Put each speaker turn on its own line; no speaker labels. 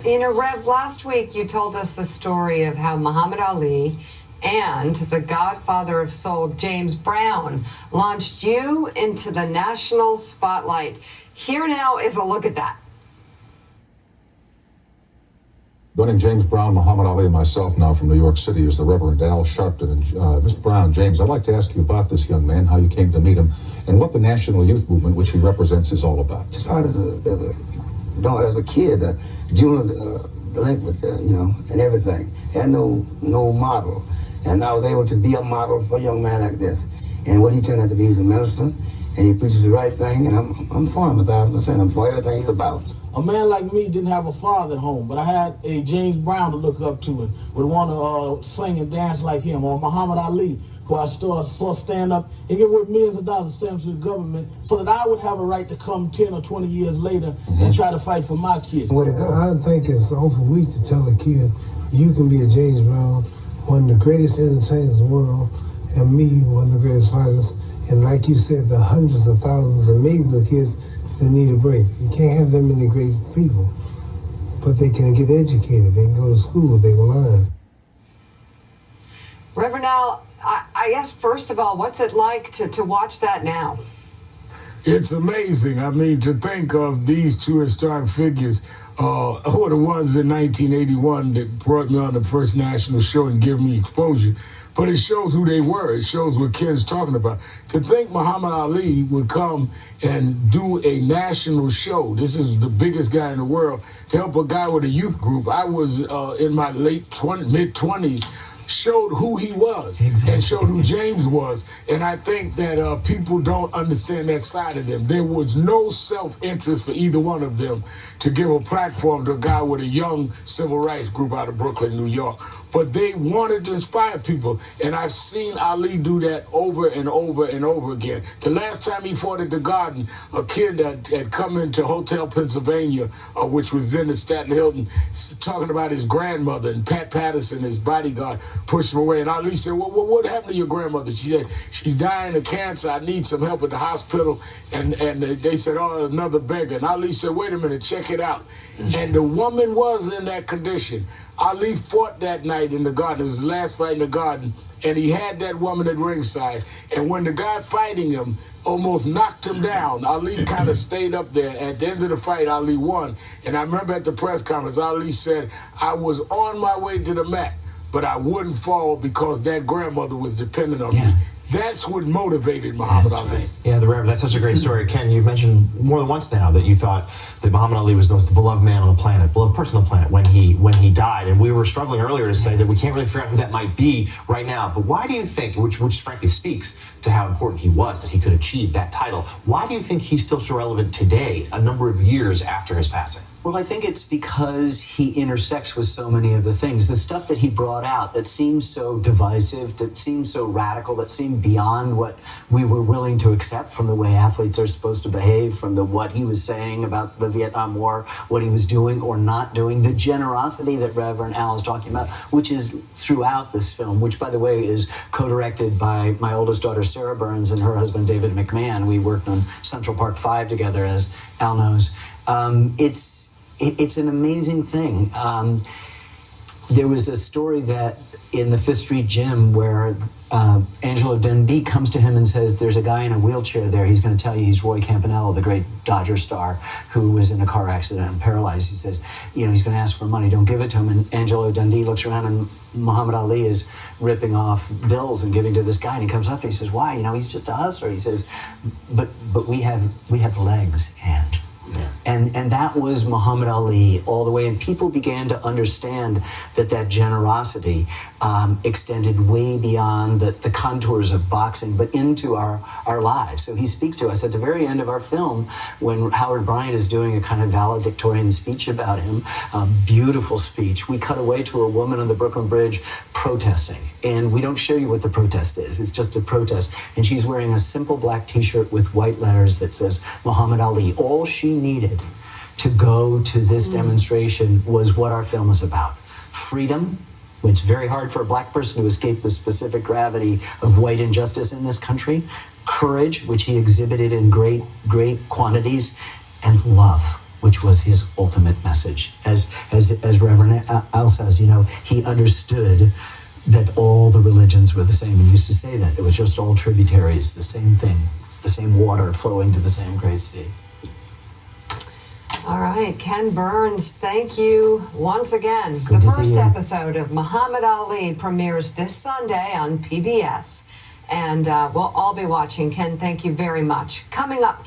Rev, last week you told us the story of how Muhammad Ali and the godfather of soul, James Brown, launched you into the national spotlight. Here now is a look at that.
Joining James Brown, Muhammad Ali, and myself now from New York City is the Reverend Al Sharpton. And Mr. Brown, James, I'd like to ask you about this young man, how you came to meet him, and what the National Youth Movement, which he represents, is all about.
It started as a kid, juvenile delinquent, and everything. Had no model. And I was able to be a model for a young man like this. And what he turned out to be is a minister, and he preaches the right thing, and I'm for him 1,000%. I'm for everything he's about.
A man like me didn't have a father at home, but I had a James Brown to look up to and would want to sing and dance like him, or Muhammad Ali, who I saw stand up and get worth millions of dollars of stamps to the government so that I would have a right to come 10 or 20 years later and try to fight for my kids.
I think it's awful weak to tell a kid, you can be a James Brown, one of the greatest entertainers in the world, and me, one of the greatest fighters. And like you said, the hundreds of thousands of millions of kids that need a break. You can't have that many great people, but they can get educated, they can go to school, they can learn.
Reverend Al, I guess first of all, what's it like to watch that now?
It's amazing. I mean, to think of these two historic figures who are the ones in 1981 that brought me on the first national show and gave me exposure. But it shows who they were. It shows what Ken's talking about. To think Muhammad Ali would come and do a national show. This is the biggest guy in the world. To help a guy with a youth group. I was in my mid-20s. Showed who he was and showed who James was. And I think that people don't understand that side of them. There was no self-interest for either one of them to give a platform to a guy with a young civil rights group out of Brooklyn, New York. But they wanted to inspire people. And I've seen Ali do that over and over and over again. The last time he fought at the Garden, a kid that had come into Hotel Pennsylvania, which was then the Staten Hilton, talking about his grandmother, and Pat Patterson, his bodyguard, pushed him away. And Ali said, well, what happened to your grandmother? She said, she's dying of cancer. I need some help at the hospital. And they said, oh, another beggar. And Ali said, wait a minute, check it out. And the woman was in that condition. Ali fought that night in the Garden. It was his last fight in the Garden. And he had that woman at ringside. And when the guy fighting him almost knocked him down, Ali kind of stayed up there. At the end of the fight, Ali won. And I remember at the press conference, Ali said, I was on my way to the mat, but I wouldn't fall because that grandmother was dependent on me. That's what motivated Muhammad Ali.
Right. Yeah, the Reverend, that's such a great story. Ken, you've mentioned more than once now that you thought that Muhammad Ali was the most beloved man on the planet, beloved person on the planet when he died. And we were struggling earlier to say that we can't really figure out who that might be right now. But why do you think, which frankly speaks to how important he was, that he could achieve that title, why do you think he's still so relevant today, a number of years after his passing?
Well, I think it's because he intersects with so many of the things. The stuff that he brought out that seems so divisive, that seems so radical, that seemed beyond what we were willing to accept from the way athletes are supposed to behave, from what he was saying about the Vietnam War, what he was doing or not doing, the generosity that Reverend Al is talking about, which is throughout this film, which, by the way, is co-directed by my oldest daughter, Sarah Burns, and her husband, David McMahon. We worked on Central Park 5 together, as Al knows. It's an amazing thing. There was a story that in the Fifth Street Gym where Angelo Dundee comes to him and says, there's a guy in a wheelchair there. He's going to tell you he's Roy Campanella, the great Dodger star who was in a car accident and paralyzed. He says, he's going to ask for money. Don't give it to him. And Angelo Dundee looks around and Muhammad Ali is ripping off bills and giving to this guy. And he comes up and he says, why? He's just a hustler. He says, but we have legs and... Yeah. And that was Muhammad Ali all the way. And people began to understand that generosity extended way beyond the contours of boxing, but into our lives. So he speaks to us at the very end of our film when Howard Bryant is doing a kind of valedictorian speech about him, a beautiful speech. We cut away to a woman on the Brooklyn Bridge protesting. And we don't show you what the protest is. It's just a protest. And she's wearing a simple black T-shirt with white letters that says Muhammad Ali. All she needed to go to this demonstration was what our film is about. Freedom. It's very hard for a black person to escape the specific gravity of white injustice in this country. Courage, which he exhibited in great quantities, and love. which was his ultimate message. As Reverend Al says, he understood that all the religions were the same, and used to say that it was just all tributaries, the same thing, the same water flowing to the same great sea.
All right, Ken Burns, thank you once again.
Good
The
to see
first
you.
episode of Muhammad Ali premieres this Sunday on PBS, and we'll all be watching. Ken, thank you very much. Coming up,